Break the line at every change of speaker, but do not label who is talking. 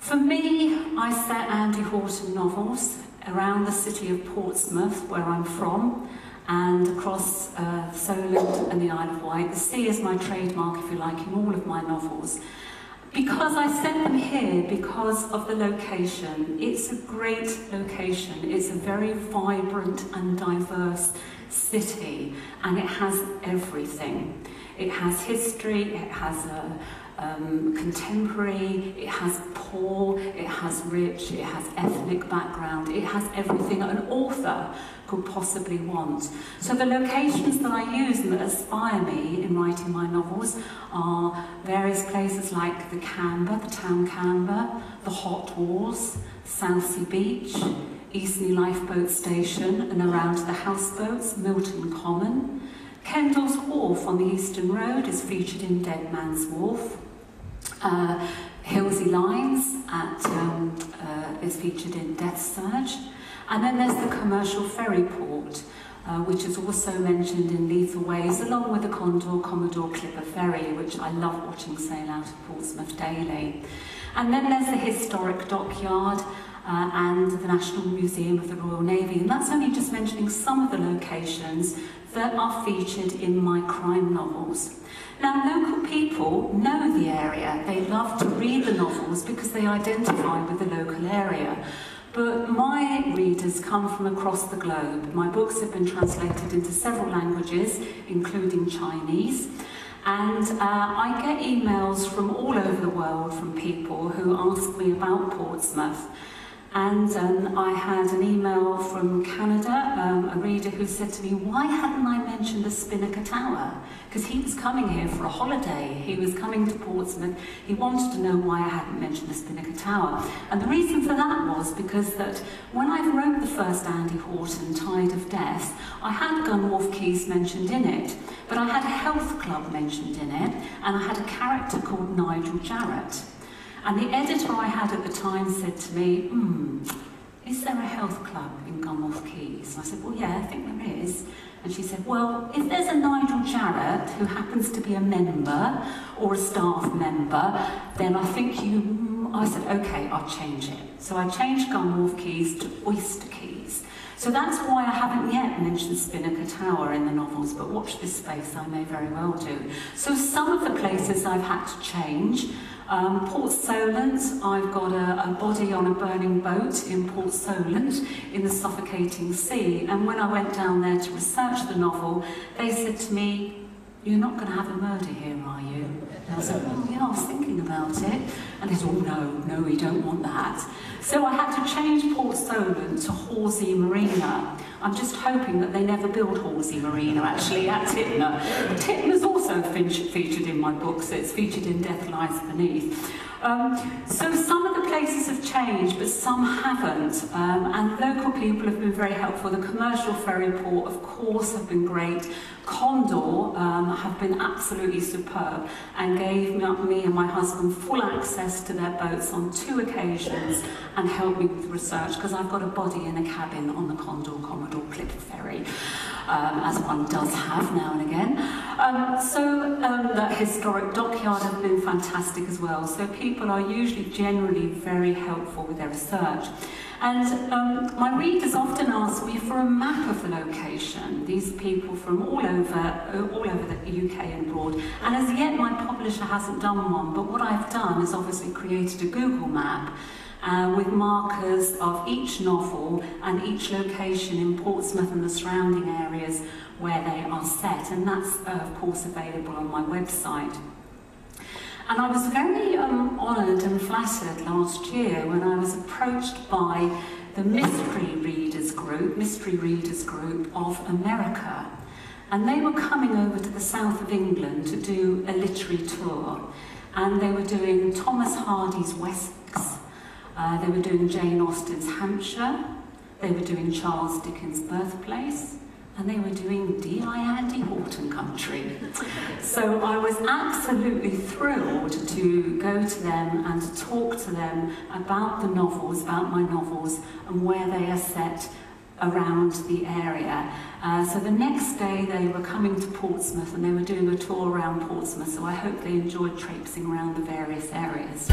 For me, I set Andy Horton novels around the city of Portsmouth, where I'm from, and across Solent and the Isle of Wight. The sea is my trademark, if you like, in all of my novels. Because I set them here, because of the location. It's a great location. It's a very vibrant and diverse city, and it has everything. It has history, it has contemporary, it has poor, it has rich, it has ethnic background, it has everything an author could possibly want. So the locations that I use and that inspire me in writing my novels are various places like the Camber, the town Camber, the Hot Walls, Southsea Beach, Eastney Lifeboat Station and around the houseboats, Milton Common. Kendall's Wharf on the Eastern Road is featured in Dead Man's Wharf. Hilsey Lines is featured in Death Surge. And then there's the commercial ferry port, which is also mentioned in Lethal Ways, along with the Commodore Clipper ferry, which I love watching sail out of Portsmouth daily. And then there's the historic dockyard and the National Museum of the Royal Navy. And that's only just mentioning some of the locations that are featured in my crime novels. Now, local people know the area. They love to read the novels because they identify with the local area. But my readers come from across the globe. My books have been translated into several languages, including Chinese. And I get emails from all over the world from people who ask me about Portsmouth. And I had an email from Canada, a reader who said to me, why hadn't I mentioned the Spinnaker Tower? Because he was coming here for a holiday. He was coming to Portsmouth. He wanted to know why I hadn't mentioned the Spinnaker Tower. And the reason for that was because that when I wrote the first Andy Horton, Tide of Death, I had Gunwharf Quays mentioned in it, but I had a health club mentioned in it, and I had a character called Nigel Jarrett. And the editor I had at the time said to me, is there a health club in Gunwharf Quays? And I said, well, yeah, I think there is. And she said, well, if there's a Nigel Jarrett who happens to be a member or a staff member, then I think you... I said, okay, I'll change it. So I changed Gunwharf Quays to Oyster Quays. So that's why I haven't yet mentioned Spinnaker Tower in the novels, but watch this space, I may very well do. So some of the places I've had to change. Port Solent, I've got a body on a burning boat in Port Solent in the suffocating sea. And when I went down there to research the novel, they said to me, you're not going to have a murder here, are you? And I said, well, yeah, I was thinking about it. And they said, oh, no, we don't want that. So I had to change Port Solent to Horsey Marina. I'm just hoping that they never build Horsey Marina, actually, at Titner. Titner's also featured in my books. It's featured in Death Lies Beneath. So some of the places have changed, but some haven't. And local people have been very helpful. The commercial ferry port, of course, have been great. Condor have been absolutely superb and gave me and my husband full access to their boats on 2 occasions and helped me with research, because I've got a body in a cabin on the Commodore Clipper ferry, as one does have now and again. The historic dockyard have been fantastic as well. So people are usually generally very helpful with their research. And my readers often ask me for a map of the location. These are people from all over the UK and abroad. And as yet, my publisher hasn't done one. But what I've done is obviously created a Google map with markers of each novel and each location in Portsmouth and the surrounding areas where they are set. And that's, of course, available on my website. And I was very honoured and flattered last year when I was approached by the Mystery Readers Group of America. And they were coming over to the south of England to do a literary tour. And they were doing Thomas Hardy's Wessex, they were doing Jane Austen's Hampshire, they were doing Charles Dickens' Birthplace, and they were doing D.I. Andy Horton country. So I was absolutely thrilled to go to them and to talk to them about the novels, about my novels, and where they are set around the area. So the next day they were coming to Portsmouth and they were doing a tour around Portsmouth, so I hope they enjoyed traipsing around the various areas.